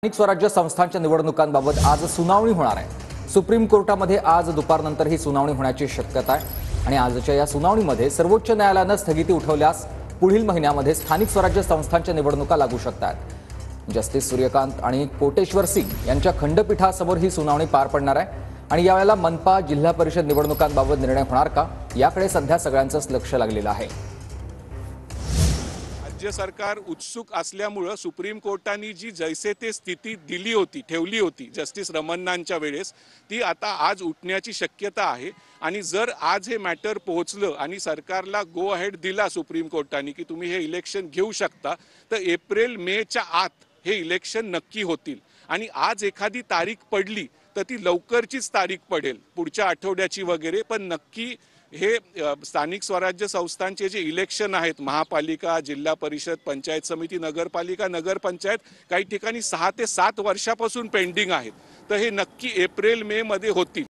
स्थानिक स्वराज्य संस्थांच्या निवडणुकांबाबत आज सुनावणी होणार आहे। सुप्रीम कोर्टामध्ये आज दुपारनंतर ही सुनावणी होण्याची शक्यता आहे आणि आजच्या या सुनावणीमध्ये सर्वोच्च न्यायालयाने स्थगिती उठवल्यास पुढील महिन्यामध्ये स्थानिक स्वराज्य संस्थांच्या निवडणुका लागू शकतात। जस्टिस सूर्यकांत आणि कोटेश्वर सिंग यांच्या खंडपीठासमोर ही सुनावणी पार पडणार आहे आणि यावेळेला मनपा जिल्हा परिषद निवडणुकांबाबत निर्णय होणार का याकडे सध्या सगळ्यांचंच लक्ष लागलेलं आहे। राज्य सरकार उत्सुक असल्यामुळे सुप्रीम कोर्टाने जी जैसे ते स्थिती दिली होती ठेवली होती जस्टिस रमन्नांच्या वेळेस ती आता आज उठण्याची शक्यता आहे। आणि जर आज हे मॅटर पोहोचलं आणि सरकारला गो अहेड दिला सुप्रीम कोर्टाने की तुम्ही हे इलेक्शन घेऊ शकता तर एप्रिल मेच्या आत हे इलेक्शन नक्की होतील। आणि आज एखादी तारीख पडली तर ती लवकरचीच तारीख पडेल पुढच्या आठवड्याची वगैरे, पण नक्की हे स्थानिक स्वराज्य संस्थांचे जे इलेक्शन आहेत महापालिका जिल्हा परिषद पंचायत समिती नगरपालिका नगरपंचायत काही ठिकाणी 6 ते 7 वर्षापासून पेंडिंग आहेत, तर हे नक्की एप्रिल मे मध्ये होतील।